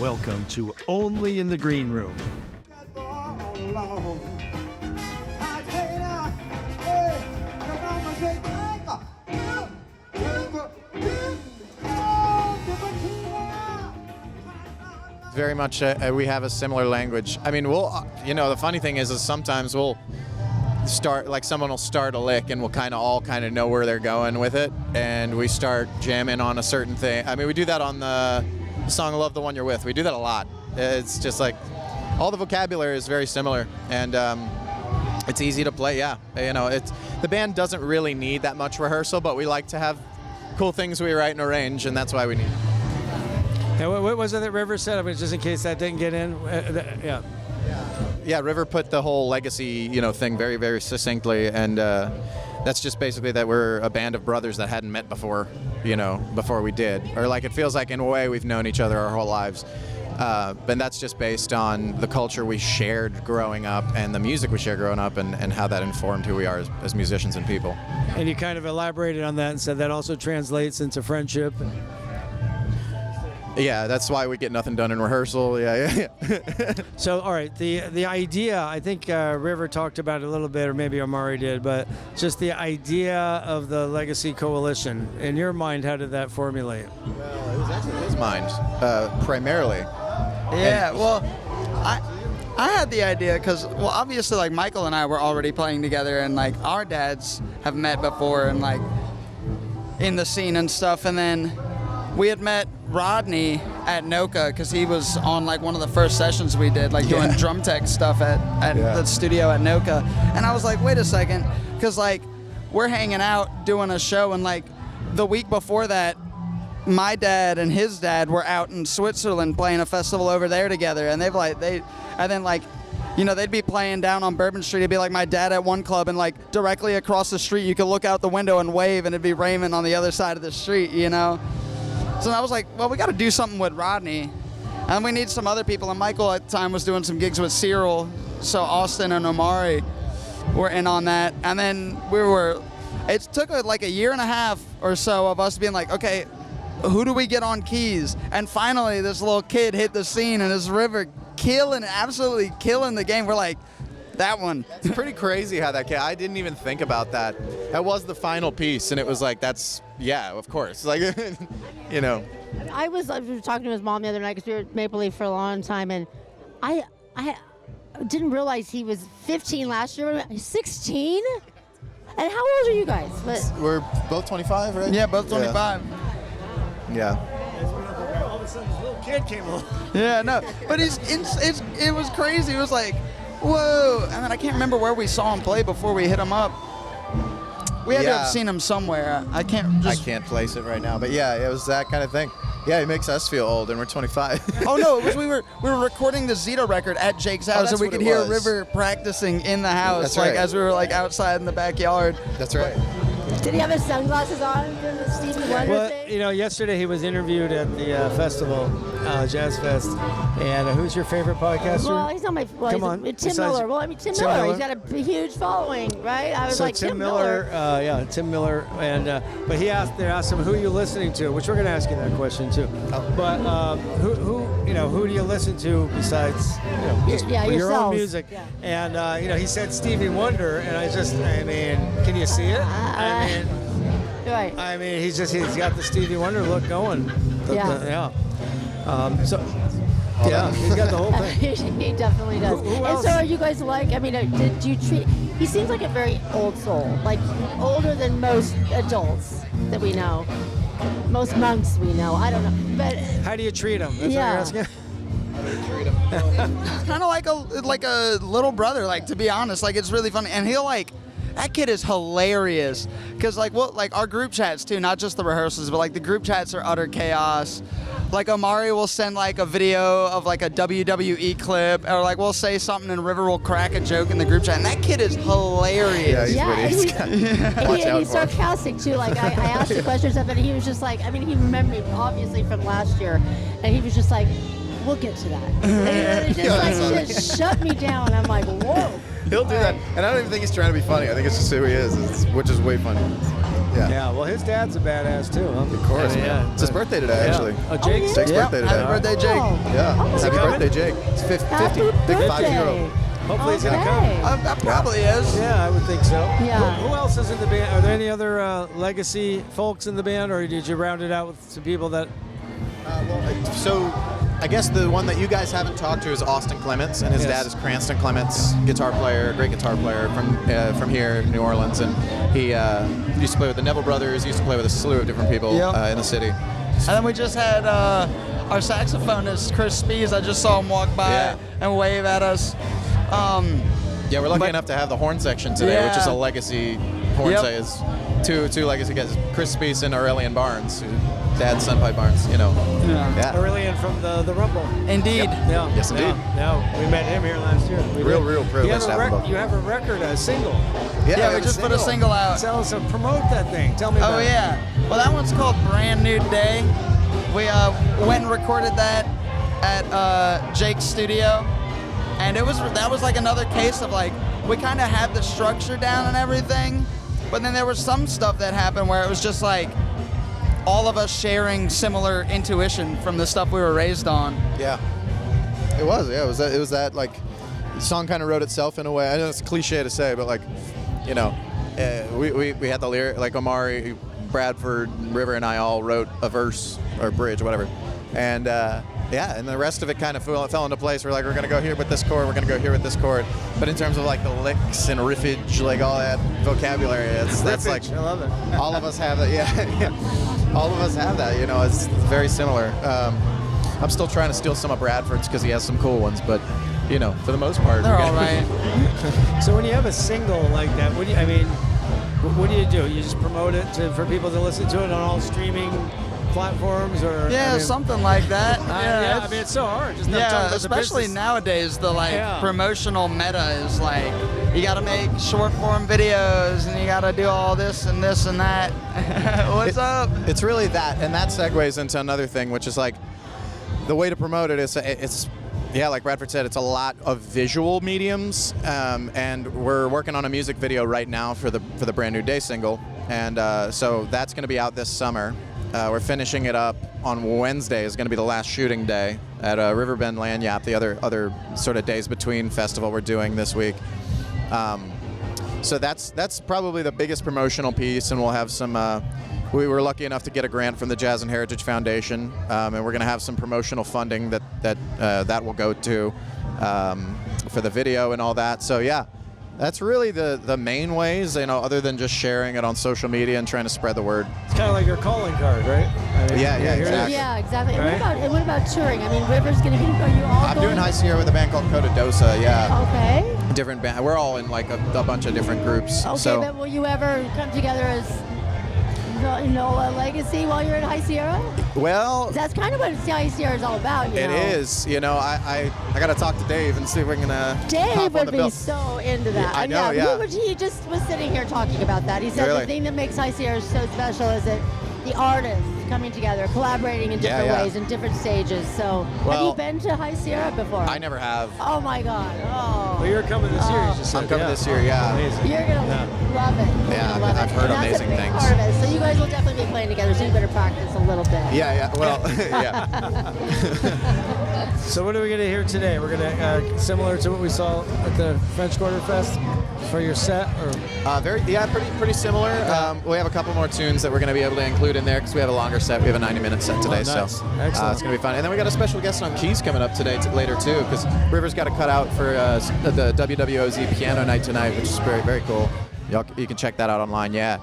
Welcome to Only in the Green Room. Very much, we have a similar language. I mean, the funny thing is sometimes we'll start, like someone will start a lick and we'll all know where they're going with it, and we start jamming on a certain thing. I mean, we do that on the song Love the One You're With. We do that a lot. It's just like, all the vocabulary is very similar, and it's easy to play, yeah. The band doesn't really need that much rehearsal, but we like to have cool things we write and arrange, and that's why we need it. And what was it that River said? I mean, just in case that didn't get in. Yeah, River put the whole legacy, thing very, very succinctly, and that's just basically that we're a band of brothers that hadn't met before, before we did. Or like it feels like in a way we've known each other our whole lives. But that's just based on the culture we shared growing up and the music we shared growing up, and how that informed who we are as musicians and people. And you kind of elaborated on that and said that also translates into friendship. Yeah, that's why we get nothing done in rehearsal. Yeah. So, all right, the idea, I think River talked about it a little bit, or maybe Omari did, but just the idea of the Legacy Coalition. In your mind, how did that formulate? Well, it was actually in his mind, primarily. Yeah, well, I had the idea because, well, obviously, like, Michael and I were already playing together, and, like, our dads have met before, and, like, in the scene and stuff, and then we had met Rodney at Anoka because he was on like one of the first sessions we did, like doing drum tech stuff at the studio at Anoka. And I was like, wait a second, because like we're hanging out doing a show, and like the week before that, my dad and his dad were out in Switzerland playing a festival over there together, and they'd be playing down on Bourbon Street. It'd be like my dad at one club, and like directly across the street, you could look out the window and wave, and it'd be Raymond on the other side of the street, So I was like, well, we got to do something with Rodney, and we need some other people. And Michael at the time was doing some gigs with Cyril, so Austin and Omari were in on that. And then it took like a year and a half or so of us being like, okay, who do we get on keys? And finally, this little kid hit the scene, and this River absolutely killing the game. We're like, that one. It's pretty crazy how that came. I didn't even think about that. That was the final piece, and it was like, of course. Like, I was talking to his mom the other night because we were at Maple Leaf for a long time, and I didn't realize he was 15 last year. 16? And how old are you guys? We're both 25, right? Yeah, both 25. Yeah. All of a sudden, this little kid came along. Yeah, no, but it was crazy. It was like, whoa. And then I can't remember where we saw him play before we hit him up. We had to have seen him somewhere. I can't place it right now, but yeah, it was that kind of thing. Yeah, it makes us feel old, and we're 25. Oh no, it was we were recording the Zeta record at Jake's house, and we could hear River practicing in the house, that's like right. As we were like outside in the backyard. That's right. Did he have his sunglasses on during the Stevie Wonder thing? Yesterday he was interviewed at the festival, Jazz Fest. And who's your favorite podcaster? Well, he's not my. Well, Come on. Tim Miller. Well, I mean, Tim Miller. He's got a huge following, right? I was like, Tim Miller. Tim Miller. And but they asked him, who are you listening to? Which we're going to ask you that question too. But who do you listen to besides your own music? Yeah. And he said Stevie Wonder, and can you see it? Right. I mean, he's got the Stevie Wonder look going. He's got the whole thing. He definitely does. Who And else? so are you guys like, did you treat, he seems like a very old soul, like older than most adults that we know. Most monks we know. I don't know. But how do you treat him? That's what you're asking? It's kind of like a little brother, like, to be honest. Like, it's really funny. And he'll like, that kid is hilarious. Because like our group chats too, not just the rehearsals, but like the group chats are utter chaos. Like Omari will send like a video of like a WWE clip, or like we'll say something and River will crack a joke in the group chat, and that kid is hilarious. And he's sarcastic too. Like I asked the questions of it, and he was just like, he remembered me obviously from last year, and he was just like, we'll get to that. And it just shut me down. I'm like, whoa. He'll do that, and I don't even think he's trying to be funny. I think it's just who he is, which is way funny. Yeah. Yeah, well, his dad's a badass too, huh? Of course, man. Yeah. It's his birthday today, actually. Oh, Jake's Jake's Yep. birthday Happy today. birthday, Jake. Yeah. Oh, Happy coming? birthday, Jake. It's 50. Happy Big birthday. 50. Hopefully he's gonna come. Okay. Probably is. Yeah, I would think so. Yeah. Who else is in the band? Are there any other legacy folks in the band, or did you round it out with some people that? So, I guess the one that you guys haven't talked to is Austin Clements, and his Yes. dad is Cranston Clements, guitar player, great guitar player from here in New Orleans, and he used to play with the Neville brothers, used to play with a slew of different people Yep. in the city. And then we just had our saxophonist, Chris Spees. I just saw him walk by Yeah. and wave at us. Yeah, we're lucky But- enough to have the horn section today, which is a Yeah. legacy horn Yep. say is two legacy guys, Chris Spees and Aurelian Barnes, dad's Sunpipe Barnes, Yeah. Aurelian from the Rumble. Indeed. Yeah. Yes, indeed. Yeah, we met him here last year. We Real did. privilege You have to a have him both. You have a record, a single. Yeah, we just put a single out. Tell us, promote that thing. Tell me about Oh it. yeah. Well, that one's called Brand New Day. We went and recorded that at Jake's studio, and that was like another case of like we kind of had the structure down and everything, but then there was some stuff that happened where it was just like all of us sharing similar intuition from the stuff we were raised on. Yeah. It was. Yeah, it was that like the song kind of wrote itself in a way. I know it's a cliche to say, but like, we had the lyric, like Omari, Bradford, River, and I all wrote a verse or bridge or whatever, and and the rest of it kind of fell into place. We're like, we're gonna go here with this chord, we're gonna go here with this chord, but in terms of like the licks and riffage, like all that vocabulary, that's like I love it. all of us have that. Yeah, all of us have that. It's very similar. I'm still trying to steal some of Bradford's because he has some cool ones, but for the most part, They're all right. So when you have a single like that, what do you do? You just promote it for people to listen to it on all streaming platforms, or Yeah, something like that. yeah, it's so hard. Just not talking Yeah, about the especially business. nowadays, the Yeah. promotional meta is like you got to make short form videos and you got to do all this and this and that. What's up? It's really that, and that segues into another thing, which is like the way to promote it is it's like Bradford said, it's a lot of visual mediums, and we're working on a music video right now for the Brand New Day single, and so that's going to be out this summer. We're finishing it up on Wednesday. Is going to be the last shooting day at Riverbend Lanyap. The other sort of days between festival we're doing this week. So that's probably the biggest promotional piece, and we'll have some. We were lucky enough to get a grant from the Jazz and Heritage Foundation, and we're going to have some promotional funding that will go to for the video and all that. So yeah, that's really the main ways, other than just sharing it on social media and trying to spread the word. It's kind of like your calling card, right? Yeah, here it is. exactly. Yeah, exactly. And Right? what about touring? I mean, River's going to be. Are you all I'm going? doing High Sierra with a band called Codadosa. Yeah, Okay. different band. We're all in like a bunch of different groups. Okay, So but will you ever come together as a legacy while you're at High Sierra? well. That's kind of what High Sierra is all about. It is. I got to talk to Dave and see if we can Dave hop on would the be bill. so into that. I know, yeah. He just was sitting here talking about that. He said Really? the thing that makes High Sierra so special is that the artists coming together, collaborating in different Yeah. ways in different stages. So, have Well, you been to High Sierra before? I never have. Oh my God! Oh. Well, you're coming this year. You Oh. just said. I'm coming yeah. this year, yeah. Amazing. You're gonna Yeah. love it. You're Yeah, gonna love I've it. heard And that's amazing a big things. Part of it. So you guys will definitely be playing together. So you better practice a little bit. Yeah. Well, yeah. So what are we going to hear today? We're going to similar to what we saw at the French Quarter Fest for your set, or Pretty similar. We have a couple more tunes that we're going to be able to include in there because we have a longer set. We have a 90-minute set today, nice. so Excellent. it's going to be fun. And then we got a special guest on keys coming up today later too, because River's got a cutout for the WWOZ piano night tonight, which is very, very cool. You can check that out online. Yeah.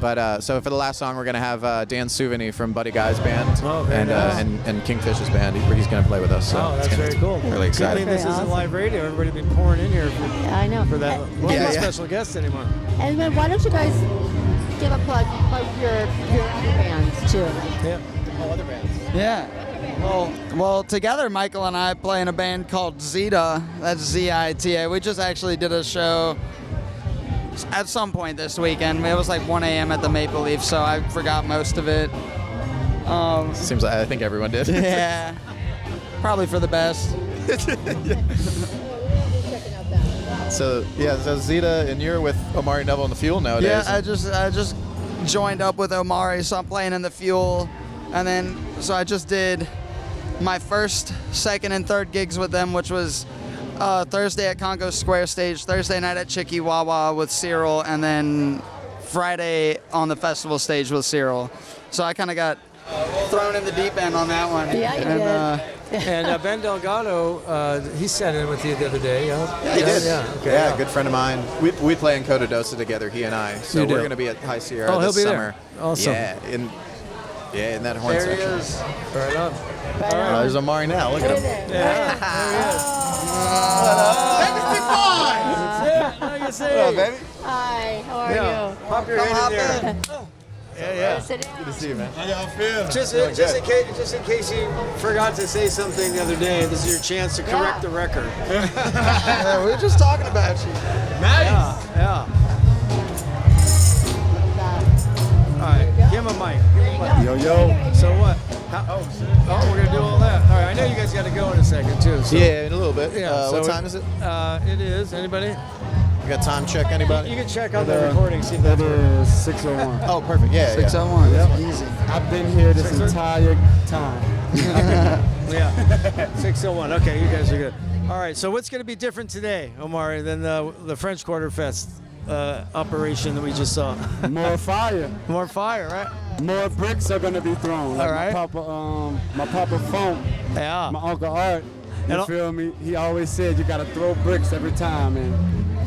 But so for the last song, we're going to have Dan Souveny from Buddy Guy's band Oh, very nice. and Kingfish's band. He's going to play with us. So oh, it's that's gonna- very cool. Really Good excited. thing this Very isn't awesome. live radio. Everybody be pouring in here Yeah, I know. for that. And- Well, Yeah, not yeah. special guest anymore. And then why don't you guys give a plug your other bands too? Yeah. Other bands. Yeah. Well, together Michael and I play in a band called Zeta. That's Z-I-T-A. We just actually did a show at some point this weekend. It was like 1 a.m. at the Maple Leaf, so I forgot most of it. Seems like I think everyone did. Yeah. Probably for the best. So Zeta, and you're with Omari Neville and the Fuel nowadays. Yeah, I just joined up with Omari, so I'm playing in the Fuel. And then, so I just did my first, second, and third gigs with them, which was Thursday at Congo Square Stage, Thursday night at Chicky Wawa with Cyril, and then Friday on the festival stage with Cyril. So I kind of got thrown in the deep end on that one. Yeah, you did. And Ben Delgado, he sat in with you the other day. Yeah, he did. Yeah, okay. Yeah, good friend of mine. We play in Cotadosa together, he and I. So You do? we're going to be at High Sierra Oh, he'll this be summer. there. Awesome. Yeah, in that horn There he section. is. Right on. Oh, there's Omari now. Look at him. There. Yeah, there he is. Hello, baby. Hi, how are Yeah. you? Pop your Come head hop in there. in. Yeah. Sit down. Good to see you, man. Just in case you forgot to say something the other day, this is your chance to correct the record. Yeah, we were just talking about you. Yeah. All right, give him a mic. Yo, yo. So what? We're gonna do all that. All right, I know you guys got to go in a second too. So. Yeah, in a little bit. Yeah. What time is it? It is. Anybody? You got time check, You anybody? can check out the recording, see if that's working. 601. Oh, perfect. Yeah, 601. Yep. Easy. I've been here this entire time. Yeah. 601. Okay, you guys are good. All right. So what's going to be different today, Omari, than the French Quarter Fest operation that we just saw? More fire. More fire, right? More bricks are gonna be thrown. Like All right. my papa Funk, Yeah. my Uncle Art. And You feel me? He always said you gotta throw bricks every time, and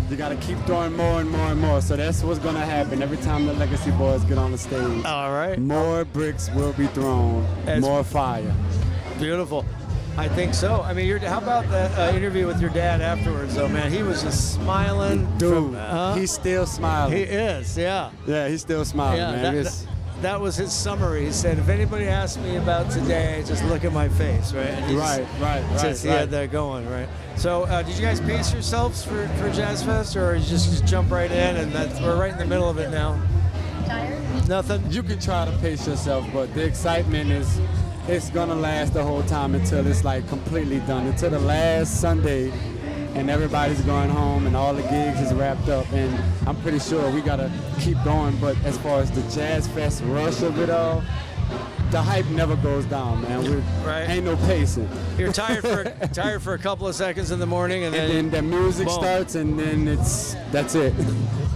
you gotta keep throwing more and more and more. So that's what's gonna happen every time the Legacy Boys get on the stage. All right. More bricks will be thrown. As- More fire. Beautiful. I think so. I mean, how about the interview with your dad afterwards, though, man? He was just smiling. Dude, from, he's still smiling. He is, yeah. Yeah, he's still smiling, Yeah, man. that was his summary. He said, if anybody asks me about today, just look at my face, right? And he Right. He had that going, right? So, did you guys pace yourselves for Jazz Fest, or you just jump right in, and we're right in the middle of it now? Tired? Nothing? You can try to pace yourself, but the excitement it's gonna last the whole time until it's like completely done, until the last Sunday, and everybody's going home and all the gigs is wrapped up. And I'm pretty sure we gotta keep going. But as far as the Jazz Fest rush of it all, the hype never goes down, man. Right. Ain't no pacing. You're tired for a couple of seconds in the morning, and And then the music boom. starts, and then that's it.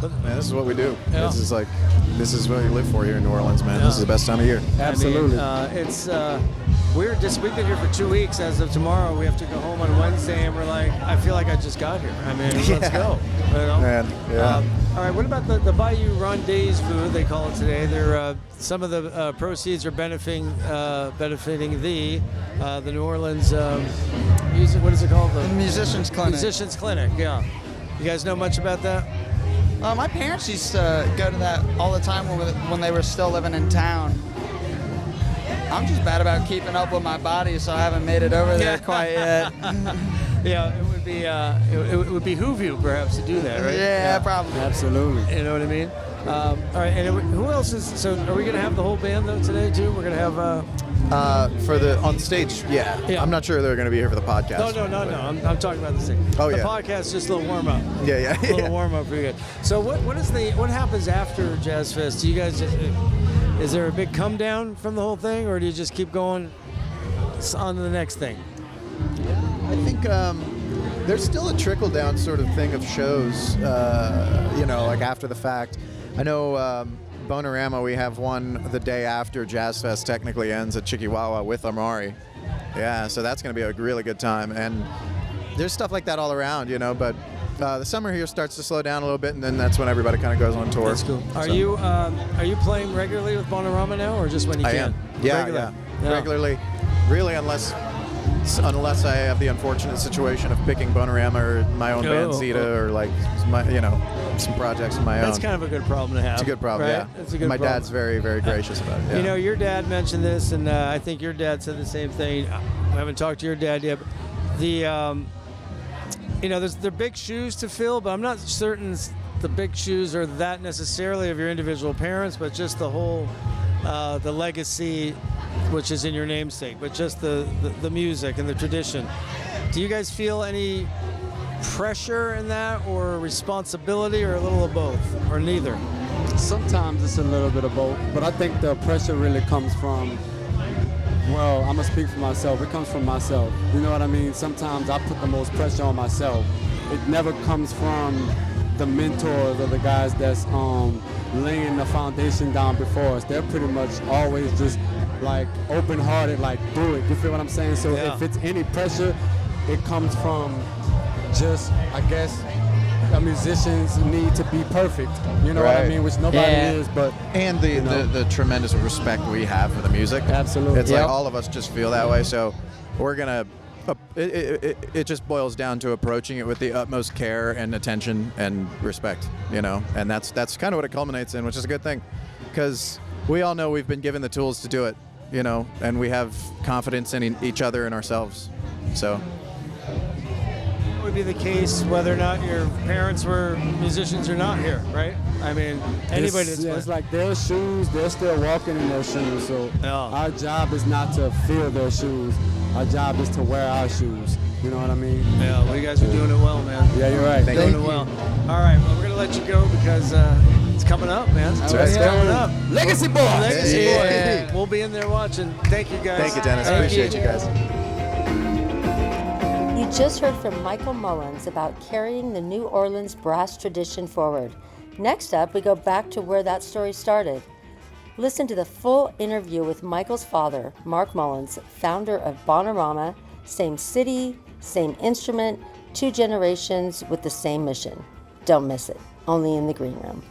Man, this is what we do. Yeah. This is what we live for here in New Orleans, man. Yeah. This is the best time of year. Absolutely. I mean, we've been here for 2 weeks. As of tomorrow, we have to go home on Wednesday, and we're like, I feel like I just got here. I mean, let's go. You know? Man, yeah. All right, what about the Bayou Rendezvous, they call it today? They're some of the proceeds are benefiting the New Orleans music. What is it called? The Musicians Clinic. Musicians Clinic. Yeah. You guys know much about that? My parents used to go to that all the time when they were still living in town. I'm just bad about keeping up with my body, so I haven't made it over there quite yet. Yeah, it would behoove you perhaps to do that, right? Yeah, probably. Absolutely. You know what I mean? All right, and who else is? So, are we gonna have the whole band though today too? We're gonna have. On stage, yeah. Yeah. I'm not sure they're going to be here for the podcast. No. I'm talking about this thing. Oh, the yeah. podcast is just a little warm up. Yeah. A little warm up for you guys. So what happens after Jazz Fest? Do you guys is there a big come down from the whole thing, or do you just keep going on to the next thing? I think there's still a trickle down sort of thing of shows, like after the fact. I know Bonorama, we have one the day after Jazz Fest technically ends at Chikiwawa with Omari. Yeah, so that's going to be a really good time. And there's stuff like that all around, but the summer here starts to slow down a little bit, and then that's when everybody kind of goes on tour. That's cool. Are So- you playing regularly with Bonorama now, or just when you I can? am. Yeah, Regular? yeah. Regularly. Really, unless I have the unfortunate situation of picking Bonorama or my own band Zeta or like some projects of my own. That's kind of a good problem to have. It's a good problem, right? yeah. That's a good My problem. dad's very, very gracious about it. Yeah. Your dad mentioned this, and I think your dad said the same thing. I haven't talked to your dad yet. But they're big shoes to fill, but I'm not certain the big shoes are that necessarily of your individual parents, but just the whole, the legacy, which is in your namesake, but just the music and the tradition. Do you guys feel any pressure in that, or responsibility, or a little of both, or neither? Sometimes it's a little bit of both, but I think the pressure really comes from, well, I'm gonna speak for myself. It comes from myself. You know what I mean? Sometimes I put the most pressure on myself. It never comes from the mentors or the guys that's laying the foundation down before us. They're pretty much always just like open-hearted, like do it. You feel what I'm saying? So if it's any pressure, it comes from just, I guess, the musicians need to be perfect. You know what I mean? Which nobody is, but and the tremendous respect we have for the music. Absolutely. It's like all of us just feel that way. So we're gonna. It just boils down to approaching it with the utmost care and attention and respect, you know, and that's kind of what it culminates in, which is a good thing, because we all know we've been given the tools to do it, you know, and we have confidence in each other and ourselves. So It would be the case whether or not your parents were musicians or not here, right? I mean, anybody that's it's like their shoes, they're still walking in their shoes. So our job is not to fill their shoes. Our job is to wear our shoes. You know what I mean? Yeah, well, you guys are doing it well, man. Yeah, you're right. You're doing it well. All right, well, we're going to let you go because it's coming up, man. That's right. It's coming up. Legacy Boy. Legacy Boy. We'll be in there watching. Thank you, guys. thank you, Dennis. Thank Appreciate you guys. You just heard from Michael Mullins about carrying the New Orleans brass tradition forward. Next up, we go back to where that story started. Listen to the full interview with Michael's father, Mark Mullins, founder of Bonorama, same city, same instrument, 2 generations with the same mission. Don't miss it, only in the green room.